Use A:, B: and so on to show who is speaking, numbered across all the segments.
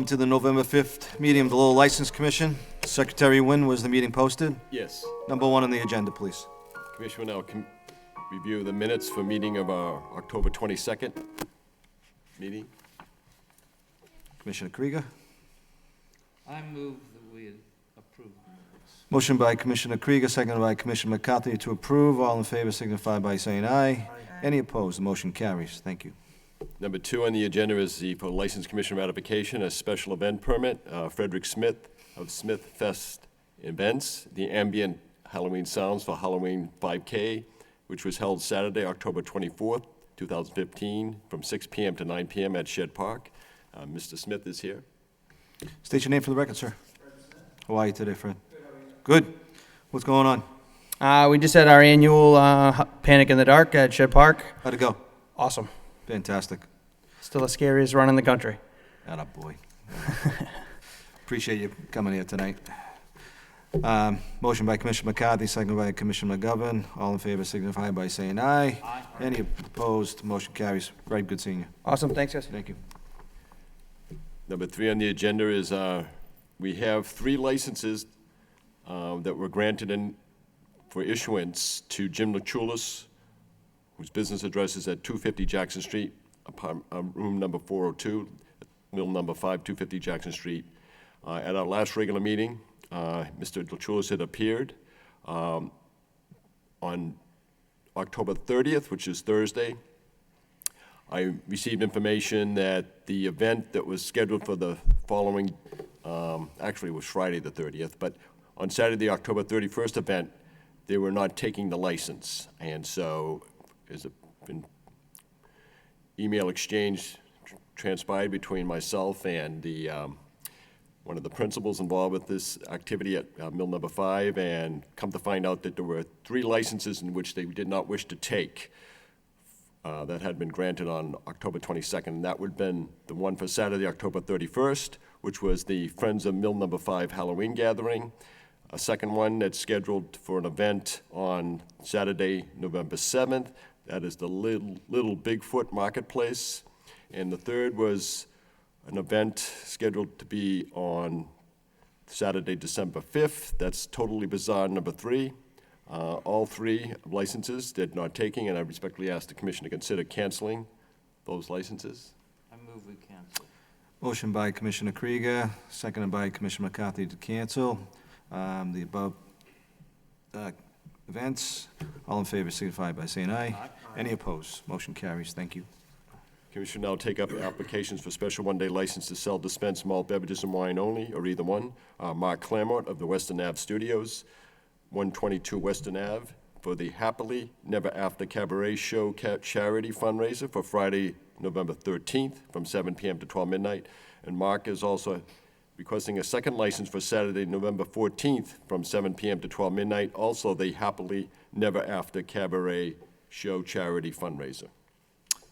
A: welcome to the November 5th meeting of the Lowell License Commission. Secretary Wynn, was the meeting posted?
B: Yes.
A: Number 1 on the agenda, please.
B: Commissioner will now review the minutes for meeting of our October 22nd meeting.
A: Commissioner Krieger.
C: I move that we approve the minutes.
A: Motion by Commissioner Krieger, seconded by Commissioner McCarthy to approve. All in favor signify by saying aye. Any opposed? The motion carries. Thank you.
B: Number 2 on the agenda is for License Commission ratification, a special event permit, Frederick Smith of Smith Fest Events, the ambient Halloween sounds for Halloween 5K, which was held Saturday, October 24th, 2015, from 6 p.m. to 9 p.m. at Shed Park. Mr. Smith is here.
A: State your name for the record, sir. How are you today, Fred? Good. What's going on?
D: We just had our annual Panic in the Dark at Shed Park.
A: How'd it go?
D: Awesome.
A: Fantastic.
D: Still the scariest run in the country.
A: Atta boy. Appreciate you coming here tonight. Motion by Commissioner McCarthy, seconded by Commissioner McGovern. All in favor signify by saying aye.
C: Aye.
A: Any opposed? Motion carries. Very good seeing you.
D: Awesome. Thanks, guys.
A: Thank you.
B: Number 3 on the agenda is we have 3 licenses that were granted for issuance to Jim Lachulis, whose business address is at 250 Jackson Street, room number 402, mill number 5, 250 Jackson Street. At our last regular meeting, Mr. Lachulis had appeared on October 30th, which is Thursday. I received information that the event that was scheduled for the following, actually it was Friday the 30th, but on Saturday, the October 31st event, they were not taking the license. And so there's an email exchange transpired between myself and one of the principals involved with this activity at mill number 5, and come to find out that there were 3 licenses in which they did not wish to take that had been granted on October 22nd. That would have been the one for Saturday, October 31st, which was the Friends of Mill Number 5 Halloween gathering. A second one that's scheduled for an event on Saturday, November 7th. That is the Little Bigfoot Marketplace. And the third was an event scheduled to be on Saturday, December 5th. That's Totally Bizarre number 3. All 3 licenses did not taking, and I respectfully ask the commission to consider canceling those licenses.
C: I move we cancel.
A: Motion by Commissioner Krieger, seconded by Commissioner McCarthy to cancel the above events. All in favor signify by saying aye.
C: Aye.
A: Any opposed? Motion carries. Thank you.
B: Commission now take up applications for special one-day license to sell, dispense malt beverages and wine only, or either one. Mark Claremont of the Western Ave Studios, 122 Western Ave, for the Happily Never After Cabaret Show charity fundraiser for Friday, November 13th, from 7 p.m. to 12 midnight. And Mark is also requesting a second license for Saturday, November 14th, from 7 p.m. to 12 midnight, also the Happily Never After Cabaret Show charity fundraiser.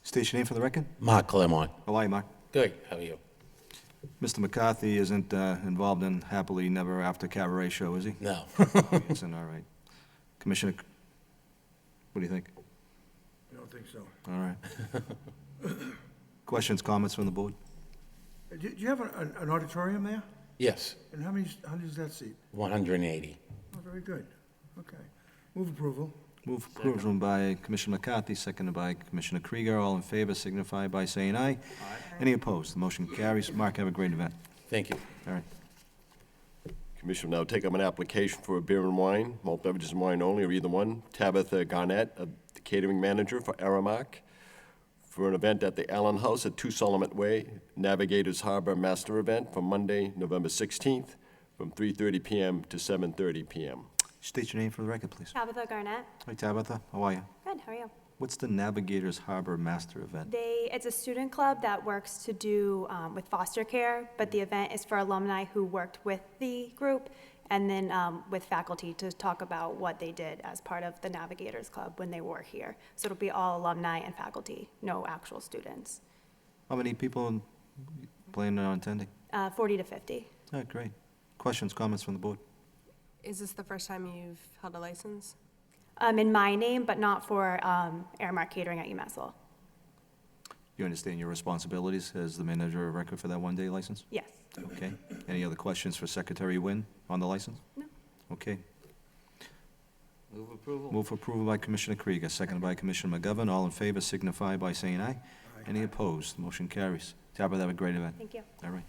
A: State your name for the record.
E: Mark Claremont.
A: How are you, Mark?
E: Good, how are you?
A: Mr. McCarthy isn't involved in Happily Never After Cabaret Show, is he?
E: No.
A: Isn't, all right. Commissioner, what do you think?
F: I don't think so.
A: All right. Questions, comments from the board?
F: Do you have an auditorium there?
E: Yes,
F: And how does that seat?
E: 180.
F: Oh, very good. Okay. Move approval.
A: Move approval by Commissioner McCarthy, seconded by Commissioner Krieger. All in favor signify by saying aye.
C: Aye.
A: Any opposed? The motion carries. Mark, have a great event.
E: Thank you.
A: All right.
B: Commission will now take up an application for a beer and wine, malt beverages and wine only, or either one. Tabitha Garnett, the catering manager for Aramark, for an event at the Allen House at 2 Solomon Way, Navigators Harbor Master Event for Monday, November 16th, from 3:30 p.m. to 7:30 p.m.
A: State your name for the record, please.
G: Tabitha Garnett.
A: Hi, Tabitha. How are you?
G: Good, how are you?
A: What's the Navigators Harbor Master event?
G: It's a student club that works to do with foster care, but the event is for alumni who worked with the group and then with faculty to talk about what they did as part of the Navigators Club when they were here. So it'll be all alumni and faculty, no actual students.
A: How many people planning on attending?
G: 40 to 50.
A: All right, great. Questions, comments from the board?
H: Is this the first time you've held a license?
G: In my name, but not for Aramark Catering at UMass Lowell.
A: You understand your responsibilities as the manager of record for that one-day license?
G: Yes.
A: Okay. Any other questions for Secretary Wynn on the license?
G: No.
A: Okay.
C: Move approval.
A: Move for approval by Commissioner Krieger, seconded by Commissioner McGovern. All in favor signify by saying aye. Any opposed? The motion carries. Tabitha, have a great event.
G: Thank you.
A: All right.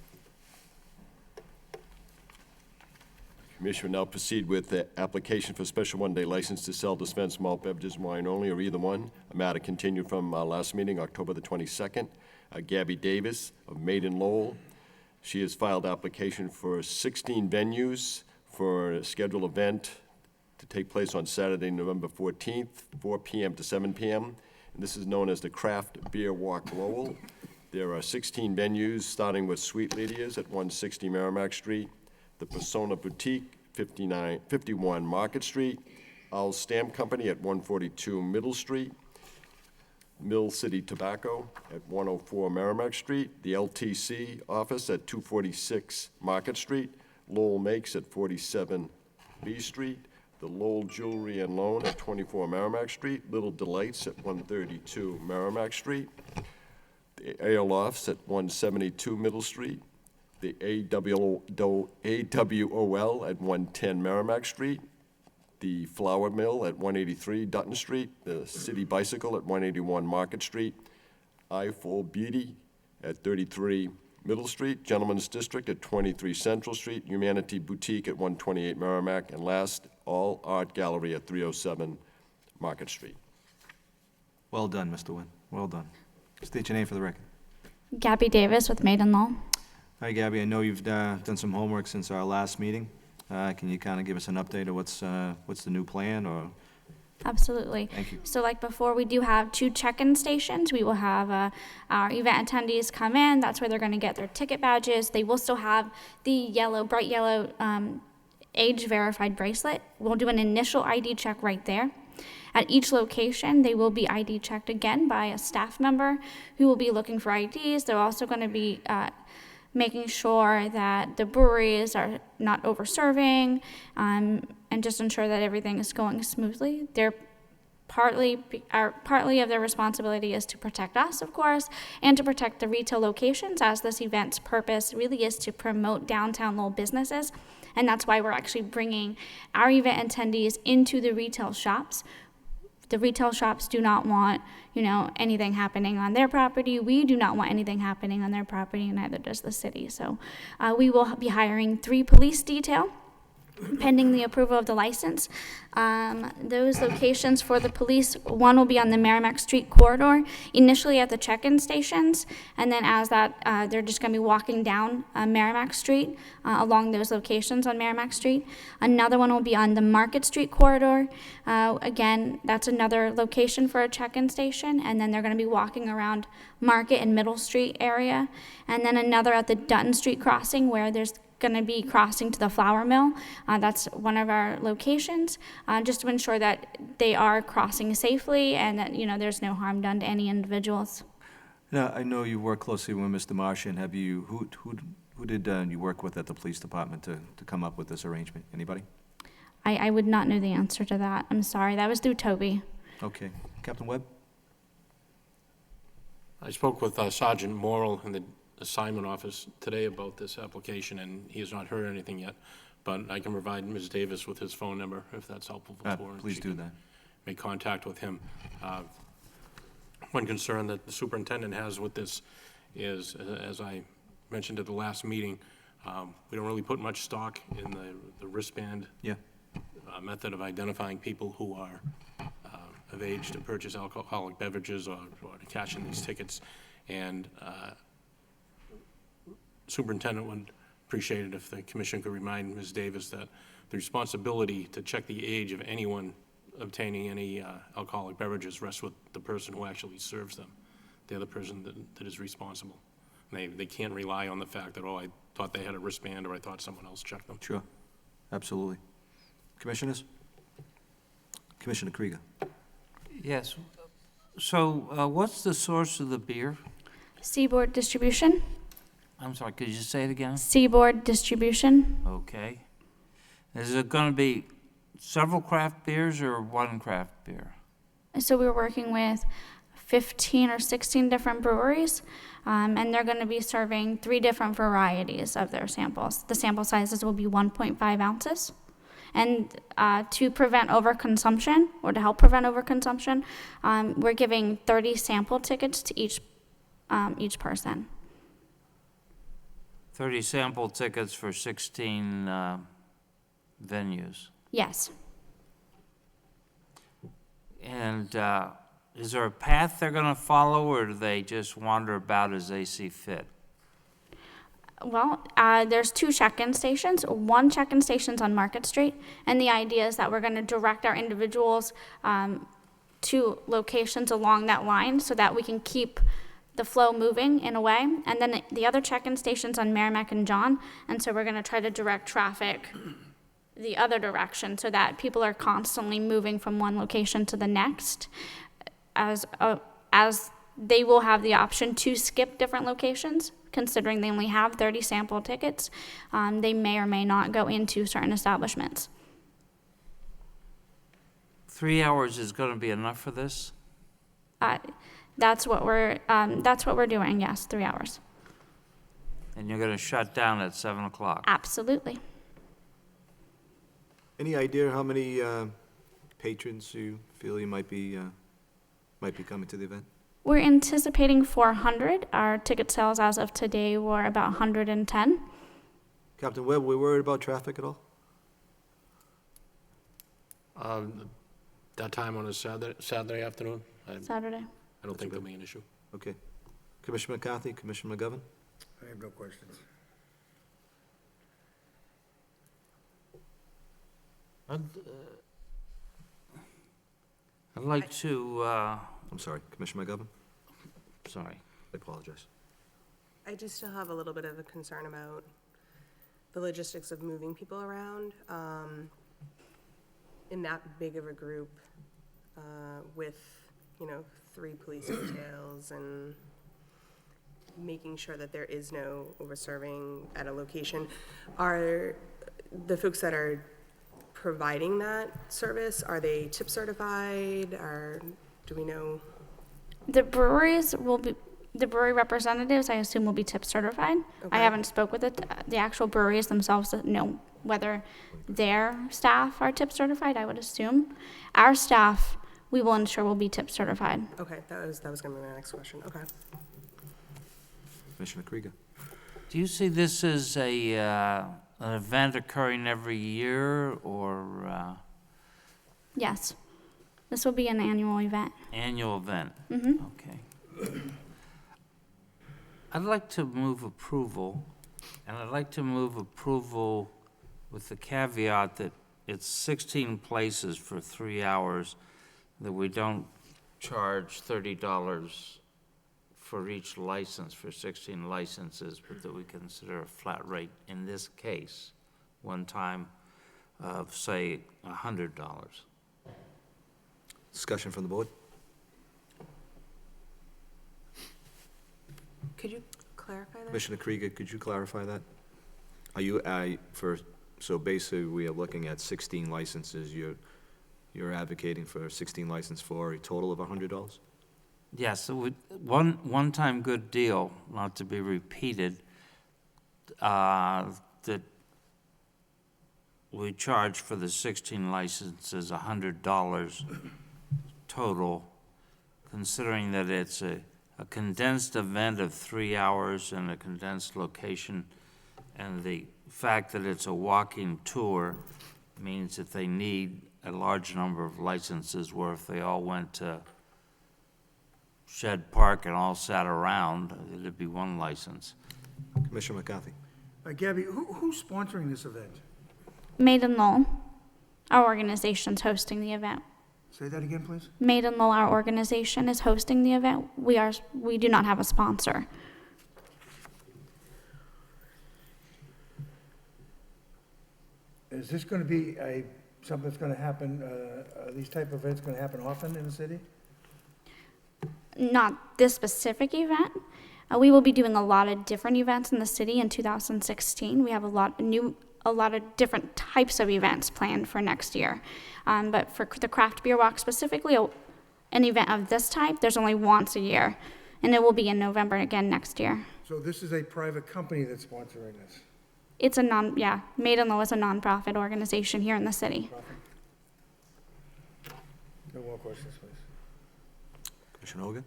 B: Commission will now proceed with the application for special one-day license to sell, dispense malt beverages, wine only, or either one. A matter continued from our last meeting, October the 22nd. Gabby Davis of Maiden Lowell. She has filed application for 16 venues for a scheduled event to take place on Saturday, November 14th, 4 p.m. to 7 p.m. And this is known as the Craft Beer Walk Lowell. There are 16 venues, starting with Sweet Lydia's at 160 Merrimack Street, the Persona Boutique, 51 Market Street, Owl Stamp Company at 142 Middle Street, Mill City Tobacco at 104 Merrimack Street, the LTC office at 246 Market Street, Lowell Makes at 47 B Street, the Lowell Jewelry and Loan at 24 Merrimack Street, Little Delights at 132 Merrimack Street, the Ale Lofts at 172 Middle Street, the AWOL at 110 Merrimack Street, the Flour Mill at 183 Dutton Street, the City Bicycle at 181 Market Street, I-4 Beauty at 33 Middle Street, Gentleman's District at 23 Central Street, Humanity Boutique at 128 Merrimack, and last, All Art Gallery at 307 Market Street.
A: Well done, Mr. Wynn. Well done. State your name for the record.
I: Gabby Davis with Maiden Lowell.
A: Hi, Gabby. I know you've done some homework since our last meeting. Can you kind of give us an update of what's the new plan, or?
I: Absolutely.
A: Thank you.
I: So like before, we do have 2 check-in stations. We will have our event attendees come in. That's where they're going to get their ticket badges. They will still have the bright yellow age-verified bracelet. We'll do an initial ID check right there. At each location, they will be ID checked again by a staff member who will be looking for IDs. They're also going to be making sure that the breweries are not over-serving, and just ensure that everything is going smoothly. They're partly of their responsibility is to protect us, of course, and to protect the retail locations, as this event's purpose really is to promote downtown Lowell businesses. And that's why we're actually bringing our event attendees into the retail shops. The retail shops do not want, anything happening on their property. We do not want anything happening on their property, and neither does the city. So we will be hiring 3 police detail pending the approval of the license. Those locations for the police, one will be on the Merrimack Street corridor, initially at the check-in stations, and then as that, they're just going to be walking down Merrimack Street along those locations on Merrimack Street. Another one will be on the Market Street corridor. Again, that's another location for a check-in station, and then they're going to be walking around Market and Middle Street area, and then another at the Dutton Street crossing where there's going to be crossing to the flour mill. That's one of our locations, just to ensure that they are crossing safely and that there's no harm done to any individuals.
A: Now, I know you work closely with Mr. Martian. Have you, who did you work with at the police department to come up with this arrangement? Anybody?
I: I would not know the answer to that. I'm sorry. That was through Toby.
A: Okay. Captain Webb?
E: I spoke with Sergeant Morrill in the assignment office today about this application, and he has not heard anything yet, but I can provide Ms. Davis with his phone number if that's helpful for her.
A: Please do that.
E: Make contact with him. One concern that the superintendent has with this is, as I mentioned at the last meeting, we don't really put much stock in the wristband
A: Yeah.
E: method of identifying people who are of age to purchase alcoholic beverages or to cash in these tickets. And superintendent would appreciate it if the commission could remind Ms. Davis that the responsibility to check the age of anyone obtaining any alcoholic beverages rests with the person who actually serves them. They're the person that is responsible. They can't rely on the fact that, I thought they had a wristband or I thought someone else checked them.
A: Sure. Absolutely. Commissioners? Commissioner Krieger?
C: Yes. So what's the source of the beer?
I: Seaboard Distribution.
C: I'm sorry, could you say it again?
I: Seaboard Distribution.
C: Okay. Is it going to be several craft beers or one craft beer?
I: So we're working with 15 or 16 different breweries, and they're going to be serving 3 different varieties of their samples. The sample sizes will be 1.5 ounces. And to prevent overconsumption, or to help prevent overconsumption, we're giving 30 sample tickets to each person.
C: 30 sample tickets for 16 venues.
I: Yes.
C: And is there a path they're going to follow, or do they just wander about as they see fit?
I: Well, there's 2 check-in stations. One check-in station's on Market Street, and the idea is that we're going to direct our individuals to locations along that line so that we can keep the flow moving in a way. And then the other check-in station's on Merrimack and John, and so we're going to try to direct traffic the other direction so that people are constantly moving from one location to the next, as they will have the option to skip different locations. Considering they only have 30 sample tickets, they may or may not go into certain establishments.
C: 3 hours is going to be enough for this?
I: That's what we're doing. Yes, 3 hours.
C: And you're going to shut down at 7 o'clock?
I: Absolutely.
A: Any idea how many patrons you feel you might be coming to the event?
I: We're anticipating 400. Our ticket sales as of today were about 110.
A: Captain Webb, we worried about traffic at all?
E: That time on a Saturday afternoon,
I: Saturday.
E: I don't think there'll be an issue.
A: Okay. Commissioner McCarthy, Commissioner McGovern?
F: I have no questions.
C: I'd like to,
A: I'm sorry, Commissioner McGovern?
C: sorry.
A: I apologize.
H: I just still have a little bit of a concern about the logistics of moving people around in that big of a group with, 3 police details and making sure that there is no overserving at a location. Are the folks that are providing that service, are they tip certified, or do we know?
I: The brewery representatives, I assume, will be tip certified. I
H: Okay.
I: haven't spoke with the actual breweries themselves to know whether their staff are tip certified. I would assume our staff, we will ensure, will be tip certified.
H: Okay, that was gonna be my next question, okay.
A: Commissioner Krieger?
C: Do you see this as an event occurring every year, or
I: Yes, this will be an annual event.
C: annual event?
I: Mm-hmm.
C: Okay. I'd like to move approval, and I'd like to move approval with the caveat that it's 16 places for 3 hours, that we don't charge $30 for each license for 16 licenses, but that we consider a flat rate in this case, one time of, say, $100.
A: Discussion from the board?
H: Could you clarify that?
A: Commissioner Krieger, could you clarify that? So basically, we are looking at 16 licenses, you're advocating for 16 license for a total of $100?
C: Yes, it would, one-time good deal, not to be repeated, that we charge for the 16 licenses $100 total, considering that it's a condensed event of 3 hours in a condensed location, and the fact that it's a walking tour means that they need a large number of licenses, where if they all went to Shed Park and all sat around, it'd be 1 license.
A: Commissioner McCarthy?
F: Gabby, who's sponsoring this event?
I: Made in Lowell, our organization's hosting the event.
F: Say that again, please?
I: Made in Lowell, our organization, is hosting the event. We do not have a sponsor.
F: Is this going to be something that's going to happen, are these type of events going to happen often in the city?
I: Not this specific event. We will be doing a lot of different events in the city in 2016. We have a lot of different types of events planned for next year. But for the craft beer walk specifically, an event of this type, there's only once a year, and it will be in November again next year.
F: So this is a private company that's sponsoring this?
I: It's a Made in Lowell is a nonprofit organization here in the city.
F: No more questions, please.
A: Commissioner Hogan?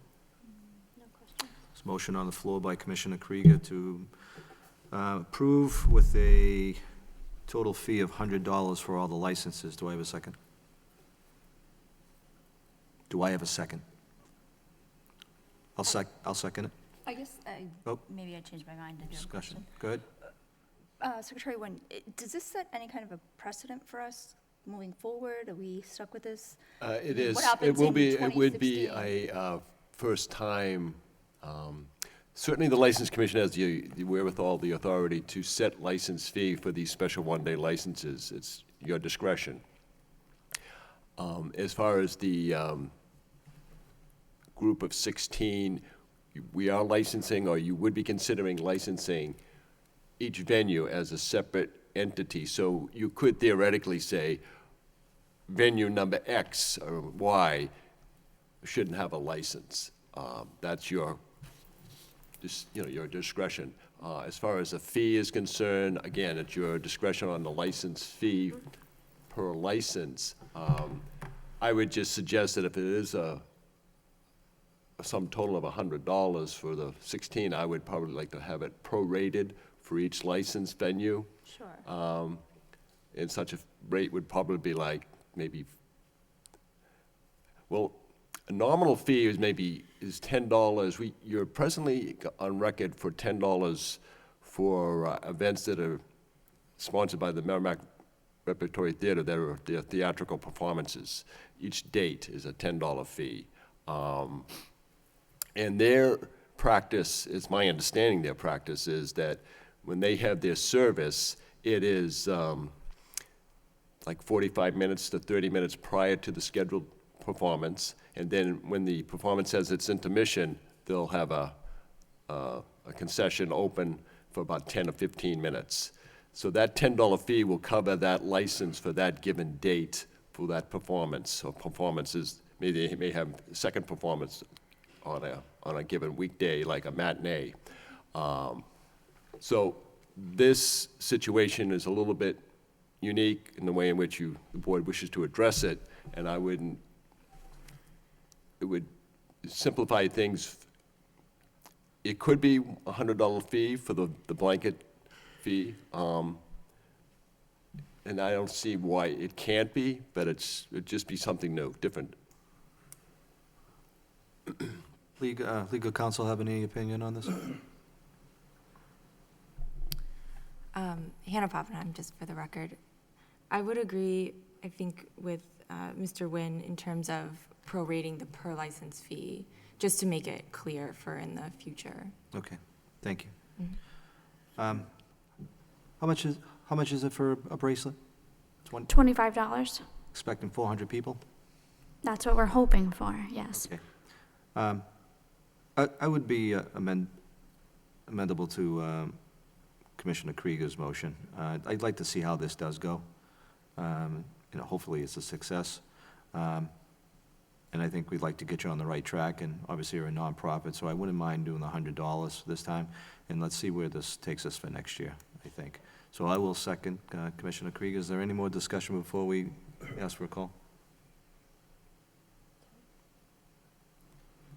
A: No questions. There's a motion on the floor by Commissioner Krieger to approve with a total fee of $100 for all the licenses. Do I have a second? Do I have a second? I'll second it.
J: I guess
A: Oh.
J: maybe I changed my mind. I do have a
A: Discussion.
J: question.
A: Go ahead.
J: Secretary Nguyen, does this set any kind of a precedent for us moving forward? Are we stuck with this?
B: It is,
J: What
B: it
J: happens
B: will
J: in
B: be, it would be
J: 2016?
B: a first time, certainly the License Commission has the wherewithal, the authority to set license fee for these special one-day licenses. It's your discretion. As far as the group of 16, we are licensing, or you would be considering licensing each venue as a separate entity. So you could theoretically say, venue number X or Y shouldn't have a license. That's your, your discretion. As far as a fee is concerned, again, it's your discretion on the license fee per license. I would just suggest that if it is a sum total of $100 for the 16, I would probably like to have it prorated for each licensed venue.
J: Sure.
B: And such a rate would probably be like maybe, well, a nominal fee is $10. You're presently on record for $10 for events that are sponsored by the Merrimack Repertory Theater, their theatrical performances. Each date is a $10 fee. And their practice, it's my understanding their practice is that when they have their service, it is like 45 minutes to 30 minutes prior to the scheduled performance. And then when the performance has its intermission, they'll have a concession open for about 10 or 15 minutes. So that $10 fee will cover that license for that given date for that performance. Or performances, maybe they may have a second performance on a given weekday, like a matinee. So this situation is a little bit unique in the way in which the board wishes to address it, and it would simplify things. It could be a $100 fee for the blanket fee, and I don't see why it can't be, but it'd just be something new, different.
A: Legal counsel have any opinion on this?
K: Hannah Poppenheim, just for the record. I would agree, I think, with Mr. Nguyen in terms of prorating the per license fee, just to make it clear for in the future.
A: Okay, thank you. How much is it for a bracelet?
I: $25.
A: Expecting 400 people?
I: That's what we're hoping for, yes.
A: Okay. I would be amendable to Commissioner Krieger's motion. I'd like to see how this does go. Hopefully it's a success. And I think we'd like to get you on the right track, and obviously you're a nonprofit, so I wouldn't mind doing the $100 this time, and let's see where this takes us for next year, I think. So I will second Commissioner Krieger. Is there any more discussion before we ask for a call?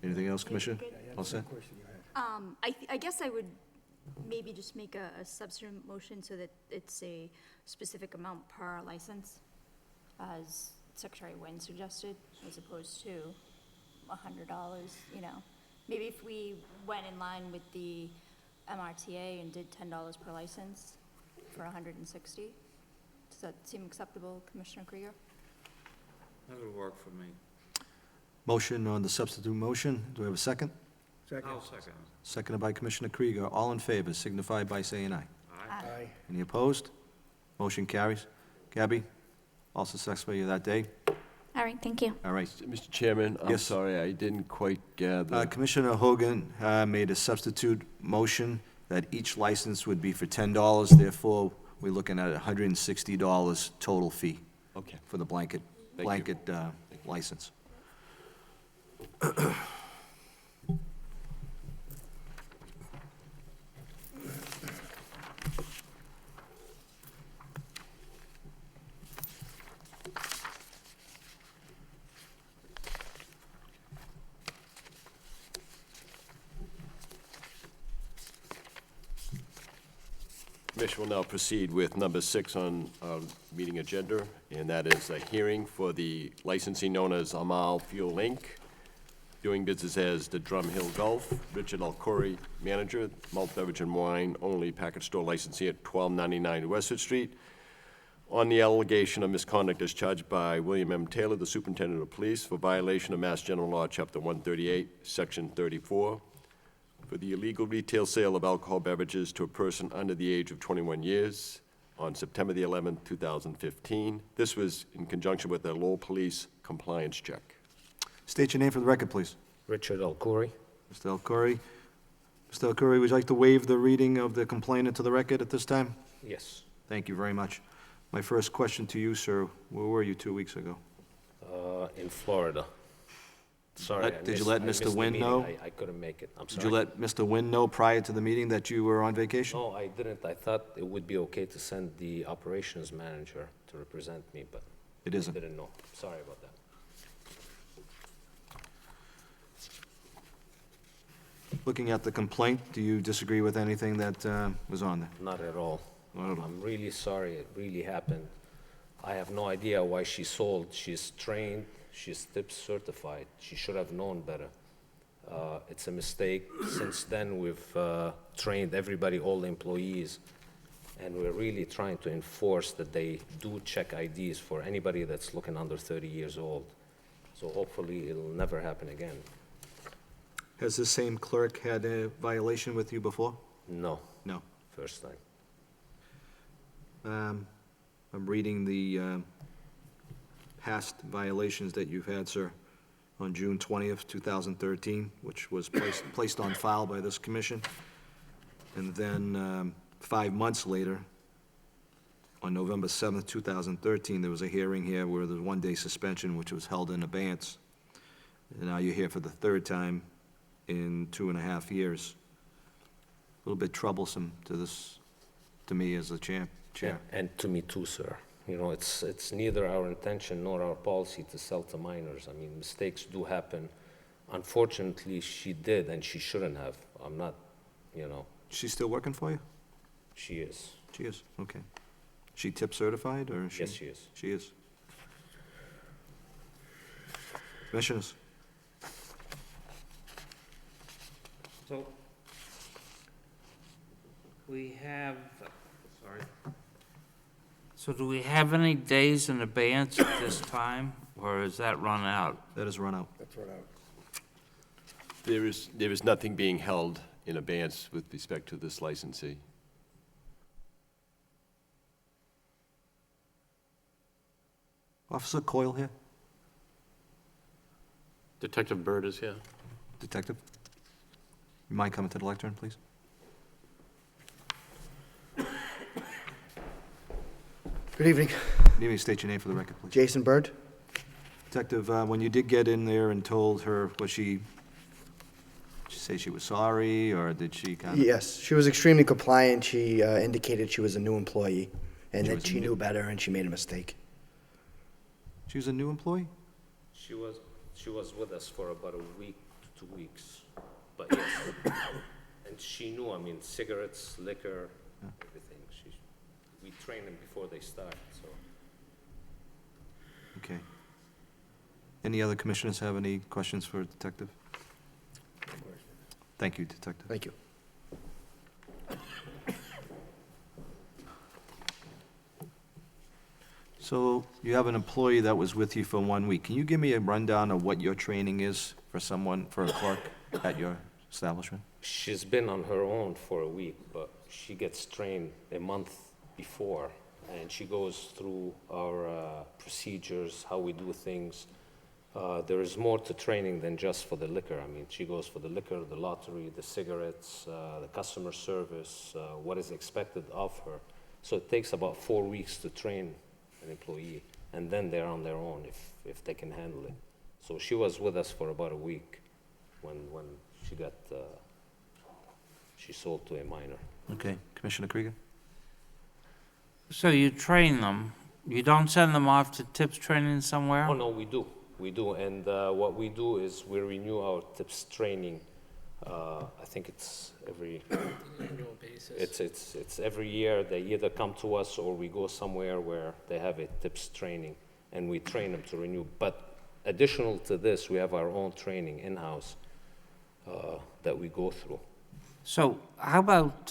A: Anything else, Commissioner? All set?
J: I guess I would maybe just make a substitute motion so that it's a specific amount per license, as Secretary Nguyen suggested, as opposed to $100, Maybe if we went in line with the MRTA and did $10 per license for 160. Does that seem acceptable, Commissioner Krieger?
C: That would work for me.
A: Motion on the substitute motion. Do we have a second?
F: Second.
C: I'll second.
A: Seconded by Commissioner Krieger. All in favor signify by saying aye.
F: Aye.
A: Any opposed? Motion carries. Gabby, all success for you that day.
I: All right, thank you.
A: All right.
B: Mr. Chairman, I'm
A: Yes.
B: sorry, I didn't quite gather.
A: Commissioner Hogan made a substitute motion that each license would be for $10. Therefore, we're looking at $160 total fee
B: Okay.
A: for the blanket
B: Thank you.
A: license.
B: Commission will now proceed with number 6 on our meeting agenda, and that is a hearing for the licensee known as Amal Fuel Inc., doing business as the Drum Hill Golf. Richard Alcori, manager, malt beverage and wine only package store licensee at 1299 Westford Street, on the allegation of misconduct as charged by William M. Taylor, the superintendent of police, for violation of Mass General Law, Chapter 138, Section 34, for the illegal retail sale of alcohol beverages to a person under the age of 21 years on September the 11th, 2015. This was in conjunction with a Lowell police compliance check.
A: State your name for the record, please.
L: Richard Alcori.
A: Mr. Alcori. Mr. Alcori, would you like to waive the reading of the complaint into the record at this time?
L: Yes.
A: Thank you very much. My first question to you, sir, where were you 2 weeks ago?
L: In Florida. Sorry,
A: Did you let
L: I
A: Mr.
L: missed the
A: Wynn
L: meeting.
A: know?
L: I couldn't make it. I'm
A: Did
L: sorry.
A: you let Mr. Wynn know prior to the meeting that you were on vacation?
L: No, I didn't. I thought it would be okay to send the operations manager to represent me, but
A: It
L: I
A: isn't.
L: didn't know. Sorry about that.
A: Looking at the complaint, do you disagree with anything that was on there?
L: Not at all.
A: Not at all.
L: I'm really sorry. It really happened. I have no idea why she sold. She's trained. She's TIPS certified. She should have known better. It's a mistake. Since then, we've trained everybody, all the employees, and we're really trying to enforce that they do check IDs for anybody that's looking under 30 years old. So hopefully, it'll never happen again.
A: Has this same clerk had a violation with you before?
L: No,
A: No.
L: first time.
A: I'm reading the past violations that you've had, sir, on June 20th, 2013, which was placed on file by this commission. And then 5 months later, on November 7th, 2013, there was a hearing here where there was 1-day suspension, which was held in abeyance. And now you're here for the third time in 2.5 years. A little bit troublesome to me as the chair.
L: And to me too, sir. You know, it's neither our intention nor our policy to sell to minors. I mean, mistakes do happen. Unfortunately, she did, and she shouldn't have. I'm not, you know,
A: She's still working for you?
L: she is.
A: She is, okay. She tip certified, or is she?
L: Yes, she is.
A: She is. Commissioners?
C: So, we have, sorry. So do we have any days in abeyance at this time, or is that run out?
A: That is run out.
F: That's what I,
B: There is nothing being held in abeyance with respect to this licensee.
A: Officer Coyle here?
E: Detective Byrd is here.
A: Detective? You mind coming to the lectern, please?
M: Good evening.
A: Good evening, state your name for the record, please.
M: Jason Bird.
A: Detective, when you did get in there and told her, did she say she was sorry, or did she kind of?
M: Yes, she was extremely compliant. She indicated she was a new employee and
A: She
M: that
A: was
M: she
A: new-
M: knew better and she made a mistake.
A: She was a new employee?
L: She was with us for about a week to 2 weeks, but yes. And she knew, I mean, cigarettes, liquor, everything. We train them before they start, so.
A: Okay. Any other commissioners have any questions for Detective? Thank you, Detective.
M: Thank you.
A: So you have an employee that was with you for 1 week. Can you give me a rundown of what your training is for a clerk at your establishment?
L: She's been on her own for a week, but she gets trained a month before, and she goes through our procedures, how we do things. There is more to training than just for the liquor. I mean, she goes for the liquor, the lottery, the cigarettes, the customer service, what is expected of her. So it takes about 4 weeks to train an employee, and then they're on their own if they can handle it. So she was with us for about a week when she sold to a minor.
A: Okay, Commissioner Krieger?
C: So you train them, you don't send them off to tips training somewhere?
L: Oh, no, we do, and what we do is we renew our tips training. I think it's every
N: Annual basis.
L: it's every year. They either come to us or we go somewhere where they have a tips training, and we train them to renew. But additional to this, we have our own training in-house that we go through.
C: So how about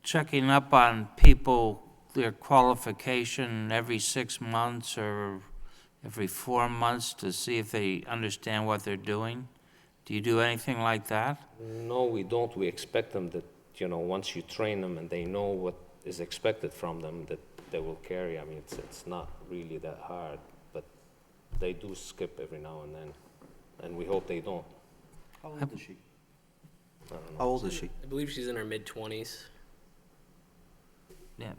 C: checking up on people, their qualification every 6 months or every 4 months to see if they understand what they're doing? Do you do anything like that?
L: No, we don't. We expect them that, once you train them and they know what is expected from them, that they will carry. I mean, it's not really that hard, but they do skip every now and then, and we hope they don't.
A: How old is she?
L: I don't know.
A: How old is she?
N: I believe she's in her mid-20s.
C: Yeah.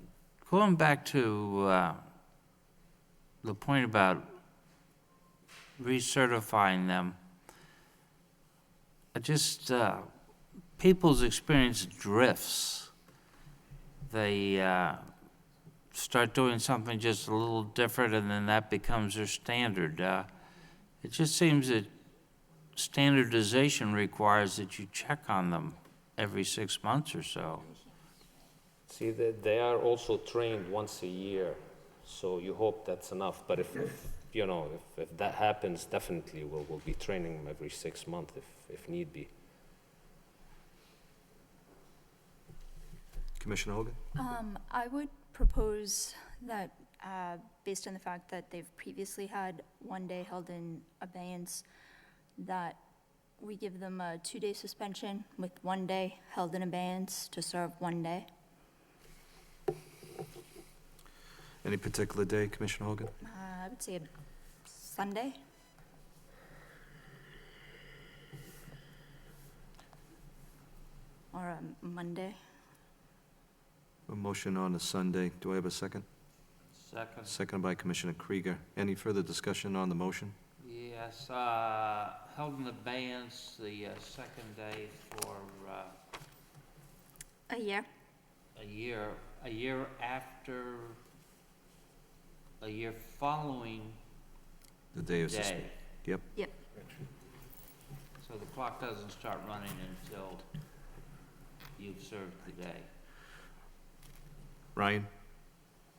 C: Going back to the point about recertifying them, people's experience drifts. They start doing something just a little different, and then that becomes their standard. It just seems that standardization requires that you check on them every 6 months or so.
L: See, they are also trained once a year, so you hope that's enough. But if that happens, definitely we'll be training them every 6 months if need be.
A: Commissioner Hogan?
J: I would propose that, based on the fact that they've previously had 1 day held in abeyance, that we give them a 2-day suspension with 1 day held in abeyance to serve 1 day.
A: Any particular day, Commissioner Hogan?
J: I would say a Sunday. Or a Monday.
A: A motion on a Sunday. Do I have a second?
C: Second.
A: Second by Commissioner Krieger. Any further discussion on the motion?
C: Yes, held in abeyance the second day for
J: A year.
C: a year after, a year following
A: The day of
C: day.
A: suspension. Yep.
J: Yep.
C: So the clock doesn't start running until you've served the day.
A: Ryan,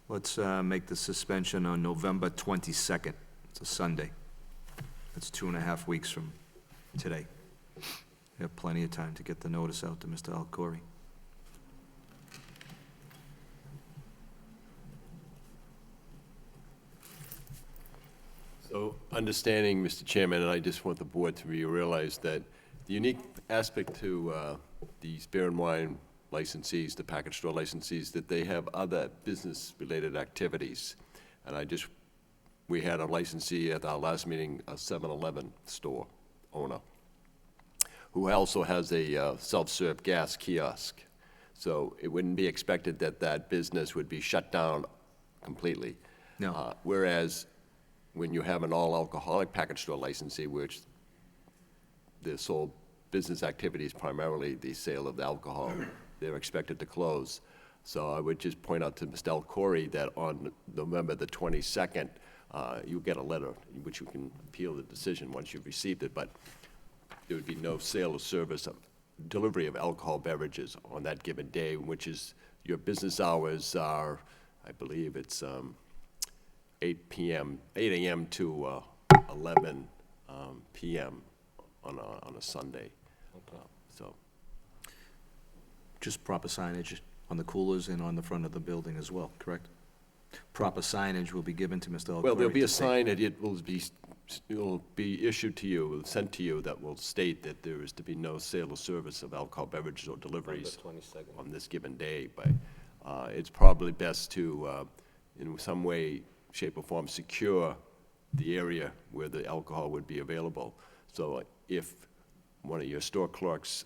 A: let's make the suspension on November 22nd. It's a Sunday. That's 2.5 weeks from today. We have plenty of time to get the notice out to Mr. Alcori.
B: So, understanding, Mr. Chairman, and I just want the board to realize that the unique aspect to these beer and wine licensees, the package store licensees, that they have other business-related activities. And we had a licensee at our last meeting, a 7-Eleven store owner, who also has a self-serve gas kiosk. So it wouldn't be expected that that business would be shut down completely.
A: No.
B: Whereas when you have an all-alcoholic package store licensee, which their sole business activity is primarily the sale of the alcohol, they're expected to close. So I would just point out to Mr. Alcori that on November the 22nd, you get a letter in which you can appeal the decision once you've received it, but there would be no sale or service of delivery of alcohol beverages on that given day, which is, your business hours are, I believe it's 8 a.m. to 11 p.m. on a Sunday. So,
A: Just proper signage on the coolers and on the front of the building as well, correct? Proper signage will be given to Mr. Alcori.
B: well, there'll be a
A: to say-
B: sign that it will be issued to you, sent to you, that will state that there is to be no sale or service of alcohol beverages or deliveries
L: November 22nd.
B: on this given day, but it's probably best to, in some way, shape or form, secure the area where the alcohol would be available. So if one of your store clerks,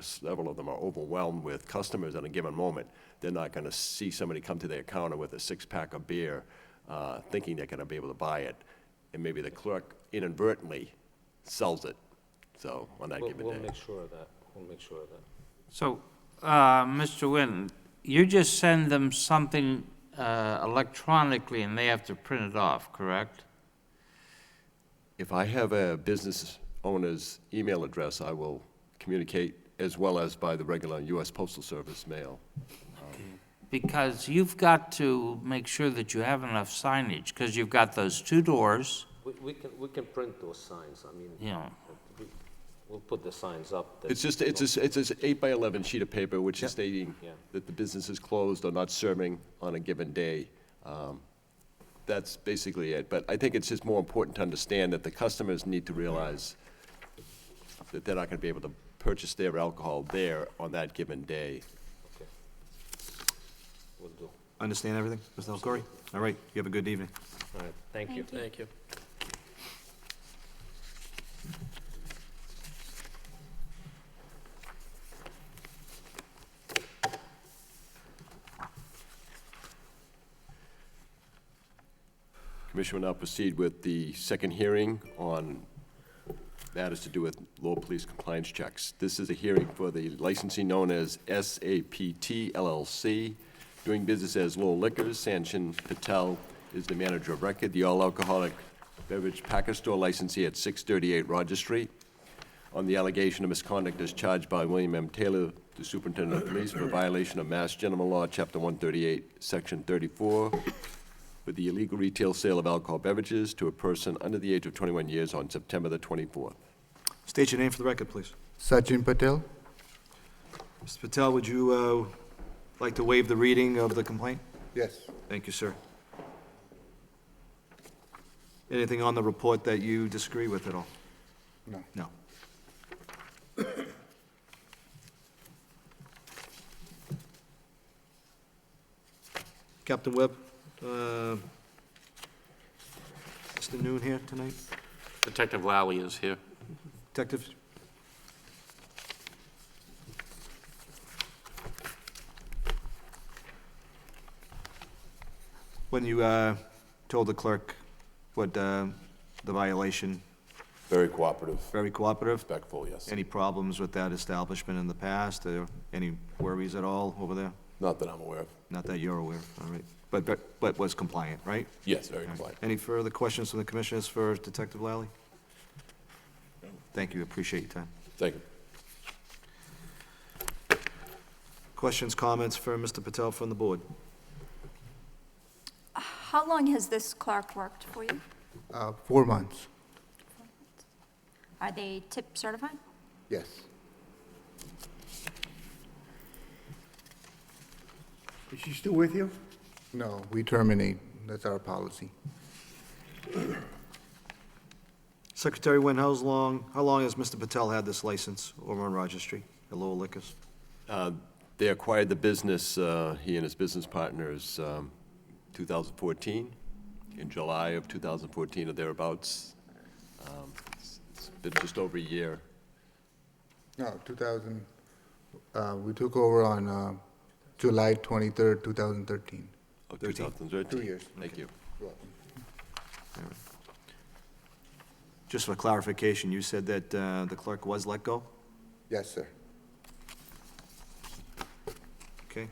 B: several of them are overwhelmed with customers at a given moment, they're not gonna see somebody come to their counter with a 6-pack of beer thinking they're gonna be able to buy it, and maybe the clerk inadvertently sells it, so, on that given
L: We'll
B: day.
L: make sure of that. We'll make sure of that.
C: So, Mr. Wynn, you just send them something electronically and they have to print it off, correct?
B: If I have a business owner's email address, I will communicate as well as by the regular U.S. Postal Service mail.
C: Because you've got to make sure that you have enough signage, because you've got those two doors,
L: We can print those signs. I mean,
C: you know.
L: we'll put the signs up. that-
B: It's just, it's an 8 by 11 sheet of paper, which is stating
L: Yeah.
B: that the business is closed or not serving on a given day. That's basically it. But I think it's just more important to understand that the customers need to realize that they're not going to be able to purchase their alcohol there on that given day.
L: Okay. Will do.
A: Understand everything, Mr. Alcori? All right, you have a good evening.
L: All right, thank you.
N: Thank you.
B: Commission will now proceed with the second hearing on matters to do with Lowell Police compliance checks. This is a hearing for the licensee known as SAPT LLC, doing business as Lowell Liquors. Sanchin Patel is the manager of record. The all-alcoholic beverage package store licensee at 638 Rogers Street. On the allegation of misconduct as charged by William M. Taylor, the superintendent of police, for violation of Mass General Law, Chapter 138, Section 34, with the illegal retail sale of alcohol beverages to a person under the age of 21 years on September the 24th.
A: State your name for the record, please.
O: Sachin Patel?
A: Mr. Patel, would you like to waive the reading of the complaint?
O: Yes.
A: Thank you, sir. Anything on the report that you disagree with at all?
O: No.
A: No. Captain Webb, Mr. Noon here tonight?
E: Detective Lally is here.
A: Detective? When you told the clerk what the violation,
P: Very cooperative,
A: very cooperative?
P: respectful, yes.
A: Any problems with that establishment in the past? Any worries at all over there?
P: Not that I'm aware of.
A: Not that you're aware, all right. But was compliant, right?
P: Yes, very compliant.
A: Any further questions from the commissioners for Detective Lally? Thank you, appreciate your time.
P: Thank you.
A: Questions, comments for Mr. Patel from the board?
J: How long has this clerk worked for you?
O: 4 months.
J: Are they tip certified?
O: Yes.
F: Is she still with you?
O: No, we terminate. That's our policy.
A: Secretary Nguyen, how long has Mr. Patel had this license over on Rogers Street at Lowell Liquors?
B: They acquired the business, he and his business partners, 2014, in July of 2014 or thereabouts. It's been just over a year.
O: No, 2000, we took over on July 23rd, 2013.
B: Oh, 2013?
O: 2 years.
B: Thank you.
A: Just for clarification, you said that the clerk was let go?
O: Yes, sir.
A: Okay.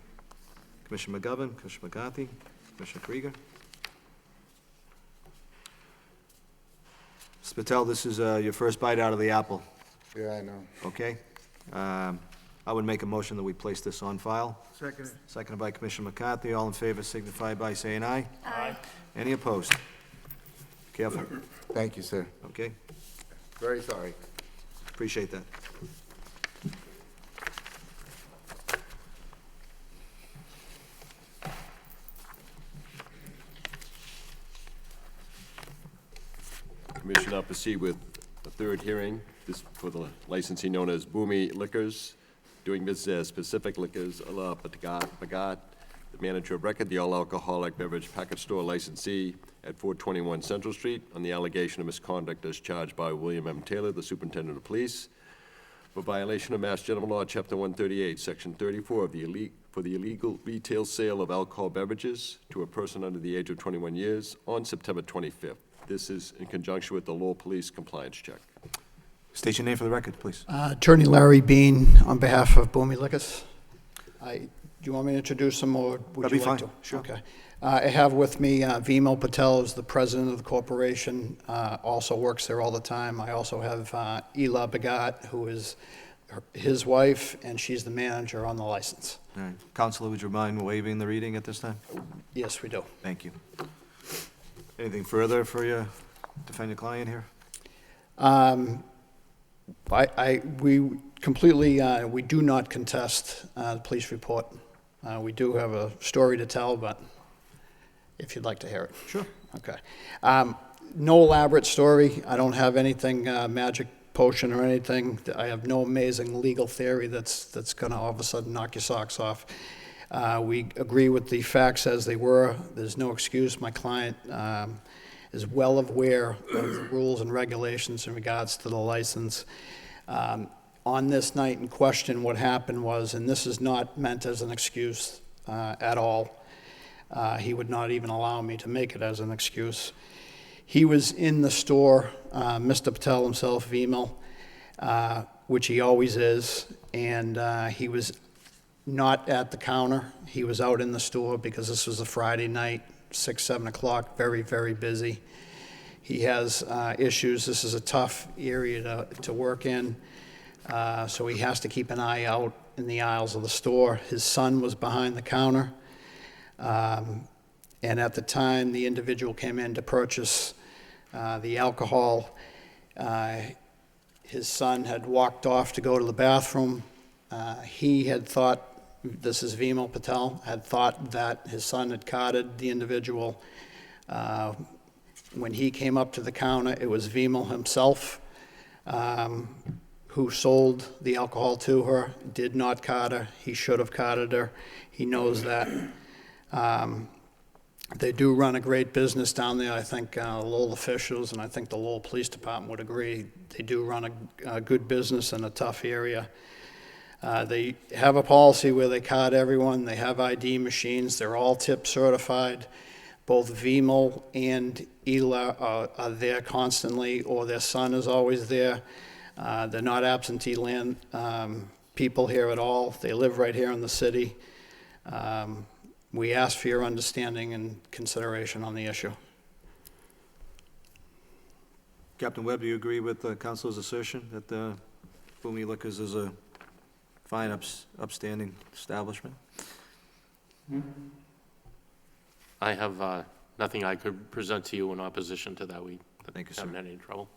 A: Commissioner McGovern, Commissioner McCarthy, Commissioner Krieger. Mr. Patel, this is your first bite out of the apple,
O: Yeah, I know.
A: okay? I would make a motion that we place this on file.
F: Second.
A: Seconded by Commissioner McCarthy. All in favor signify by saying aye.
J: Aye.
A: Any opposed? Careful,
O: Thank you, sir.
A: okay?
O: Very sorry.
A: Appreciate that.
B: Commission now proceed with the third hearing, this for the licensee known as Boomy Liquors, doing business as Pacific Liquors, Allah Bagat, the manager of record, the all-alcoholic beverage package store licensee at 421 Central Street, on the allegation of misconduct as charged by William M. Taylor, the superintendent of police, for violation of Mass General Law, Chapter 138, Section 34 of the for the illegal retail sale of alcohol beverages to a person under the age of 21 years on September 25th. This is in conjunction with the Lowell Police compliance check.
A: State your name for the record, please.
Q: Attorney Larry Bean on behalf of Boomy Liquors. Do you want me to introduce him, or would
A: That'd
Q: you
A: be
Q: like
A: fine,
Q: to?
A: sure.
Q: Okay. I have with me Vimal Patel, who's the president of the corporation, also works there all the time. I also have Ela Bagat, who is his wife, and she's the manager on the license.
A: All right. Counselor, would you mind waiving the reading at this time?
Q: Yes, we do.
A: Thank you. Anything further for you, defend your client here?
Q: We completely, we do not contest the police report. We do have a story to tell, but if you'd like to hear it.
A: Sure.
Q: Okay. No elaborate story. I don't have anything magic potion or anything. I have no amazing legal theory that's going to all of a sudden knock your socks off. We agree with the facts as they were. There's no excuse. My client is well aware of the rules and regulations in regards to the license. On this night in question, what happened was, and this is not meant as an excuse at all, he would not even allow me to make it as an excuse. He was in the store, Mr. Patel himself, Vimal, which he always is, and he was not at the counter. He was out in the store because this was a Friday night, 6, 7 o'clock, very, very busy. He has issues. This is a tough area to work in, so he has to keep an eye out in the aisles of the store. His son was behind the counter, and at the time the individual came in to purchase the alcohol, his son had walked off to go to the bathroom. He had thought, this is Vimal Patel, had thought that his son had carded the individual. When he came up to the counter, it was Vimal himself who sold the alcohol to her, did not card her. He should have carded her. He knows that. They do run a great business down there. I think Lowell officials and I think the Lowell Police Department would agree. They do run a good business in a tough area. They have a policy where they card everyone. They have ID machines. They're all tip certified. Both Vimal and Ela are there constantly, or their son is always there. They're not absentee land people here at all. They live right here in the city. We ask for your understanding and consideration on the issue.
A: Captain Webb, do you agree with the council's assertion that Boomy Liquors is a fine, upstanding establishment?
E: I have nothing I could present to you in opposition to that. We
A: Thank you, sir.
E: haven't had any trouble.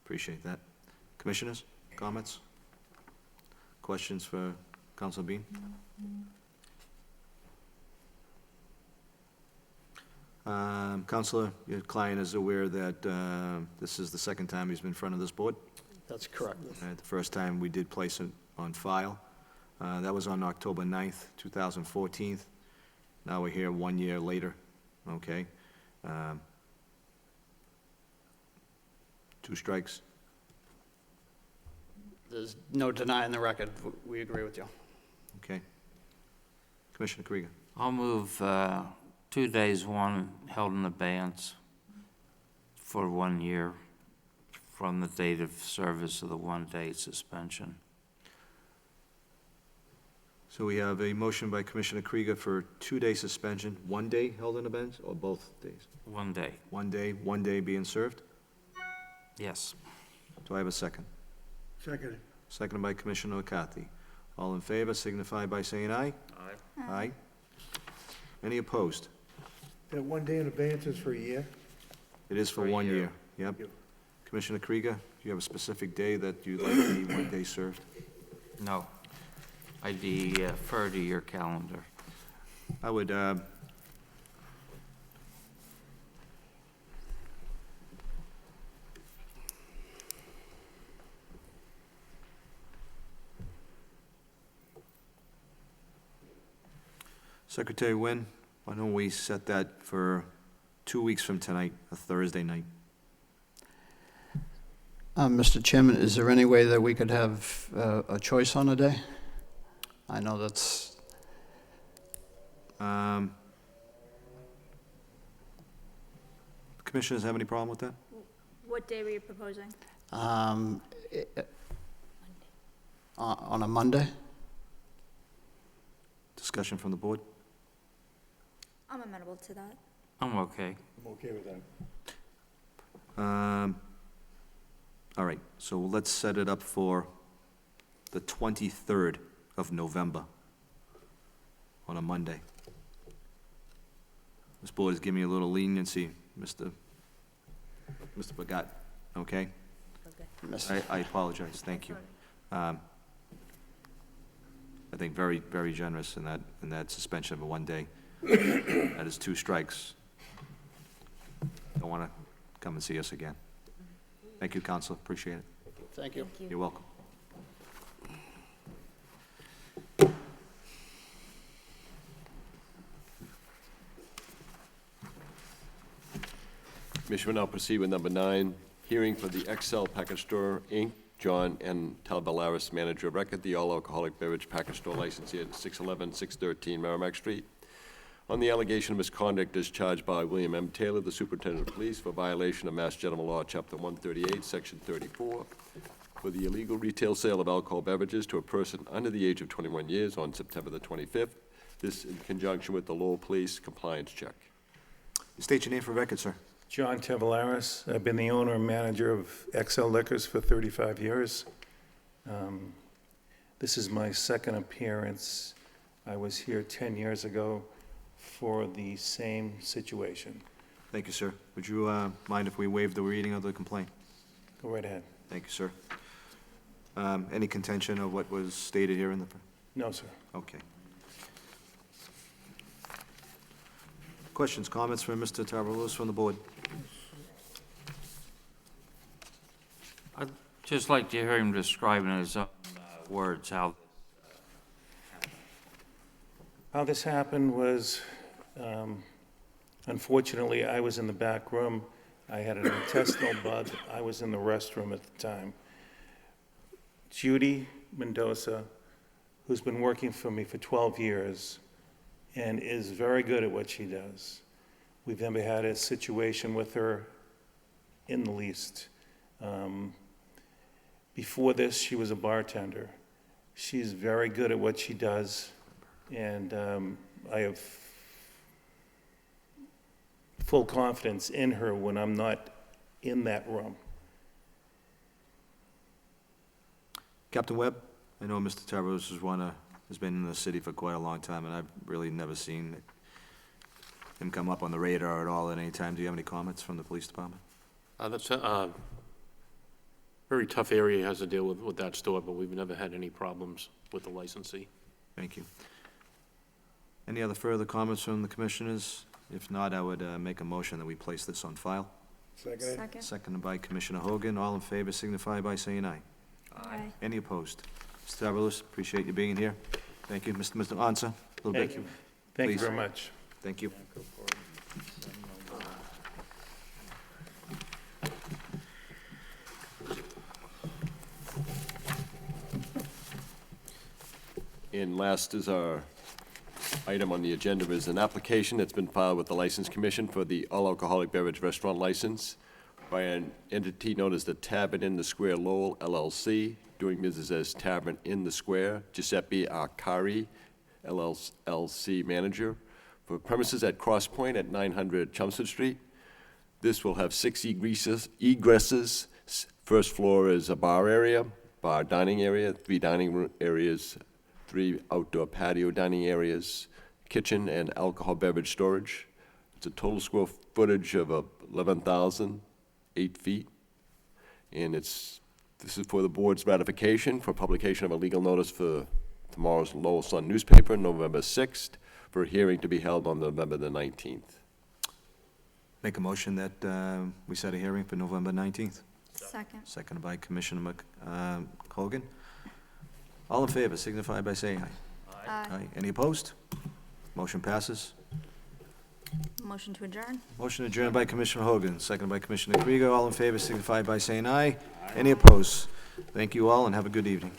A: Appreciate that. Commissioners, comments? Questions for Councilor Bean? Councilor, your client is aware that this is the second time he's been in front of this board.
Q: That's correct.
A: The first time we did place it on file. That was on October 9th, 2014. Now we're here 1 year later, okay? 2 strikes.
Q: There's no denying the record. We agree with you.
A: Okay. Commissioner Krieger.
C: I'll move 2 days, one held in abeyance for 1 year from the date of service of the 1-day suspension.
A: So we have a motion by Commissioner Krieger for 2-day suspension, 1 day held in abeyance, or both days?
C: 1 day.
A: 1 day being served?
C: Yes.
A: Do I have a second?
F: Second.
A: Seconded by Commissioner McCarthy. All in favor signify by saying aye.
N: Aye.
A: Aye. Any opposed?
F: That 1 day in abeyance is for a year?
A: It is for
N: For a
A: 1
N: year.
A: year. Yep.
F: Thank you.
A: Commissioner Krieger, do you have a specific day that you'd like the 1 day served?
C: No. I defer to your calendar.
A: I would, Secretary Wynn, why don't we set that for 2 weeks from tonight, a Thursday night?
Q: Mr. Chairman, is there any way that we could have a choice on a day? I know that's
A: Commissioners have any problem with that?
J: What day were you proposing?
Q: On a Monday?
A: Discussion from the board?
J: I'm amenable to that.
C: I'm okay.
F: I'm okay with that.
A: All right, so let's set it up for the 23rd of November on a Monday. This board is giving me a little leniency, Mr. Bagat, okay? I apologize, thank you. I think very, very generous in that suspension of a 1 day. That is 2 strikes. Don't want to come and see us again. Thank you, Counsel, appreciate it.
Q: Thank you.
A: You're welcome.
B: Commission will now proceed with number 9, hearing for the XL Package Store, Inc., John N. Talbalaris, manager of record, the all-alcoholic beverage package store licensee at 611, 613 Merrimack Street, on the allegation of misconduct as charged by William M. Taylor, the Superintendent of Police, for violation of Mass General Law, Chapter 138, Section 34, for the illegal retail sale of alcohol beverages to a person under the age of 21 years on September the 25th, this in conjunction with the Lowell Police compliance check.
A: State your name for record, sir.
R: John Tavalaris. I've been the owner and manager of XL Liquors for 35 years. This is my second appearance. I was here 10 years ago for the same situation.
A: Thank you, sir. Would you mind if we waive the reading of the complaint?
R: Go right ahead.
A: Thank you, sir. Any contention of what was stated here in the...
R: No, sir.
A: Okay. Questions, comments from Mr. Tavares from the board?
C: I'd just like to hear him describe in his own words how.
R: How this happened was, unfortunately, I was in the back room. I had an intestinal bug. I was in the restroom at the time. Judy Mendoza, who's been working for me for 12 years and is very good at what she does. We've never had a situation with her in the least. Before this, she was a bartender. She's very good at what she does, and I have full confidence in her when I'm not in that room.
A: Captain Webb, I know Mr. Tavares has been in the city for quite a long time, and I've really never seen him come up on the radar at all at any time. Do you have any comments from the police department?
E: That's a very tough area he has to deal with that store, but we've never had any problems with the licensee.
A: Thank you. Any other further comments from the commissioners? If not, I would make a motion that we place this on file.
F: Second.
A: Seconded by Commissioner Hogan. All in favor signify by saying aye.
J: Aye.
A: Any opposed? Mr. Tavares, appreciate you being here. Thank you. Mr. Ansa, a little bit.
R: Thank you. Thank you
A: Please.
R: very much.
A: Thank you.
B: And last is our item on the agenda is an application that's been filed with the License Commission for the all-alcoholic beverage restaurant license by an entity known as the Tavern in the Square Lowell LLC, doing business as Tavern in the Square, Giuseppe Arcari, LLC manager, for premises at Cross Point at 900 Chelmsford Street. This will have 6 egresses. First floor is a bar area, bar dining area, 3 dining room areas, 3 outdoor patio dining areas, kitchen and alcohol beverage storage. It's a total square footage of 11,008 feet. And this is for the board's ratification for publication of a legal notice for tomorrow's Lowell Sun newspaper, November 6th, for a hearing to be held on November the 19th.
A: Make a motion that we set a hearing for November 19th.
J: Second.
A: Seconded by Commissioner Hogan. All in favor signify by saying aye.
J: Aye.
A: Any opposed? Motion passes.
J: Motion to adjourn?
A: Motion adjourned by Commissioner Hogan, seconded by Commissioner Krieger. All in favor signify by saying aye. Any opposed? Thank you all and have a good evening.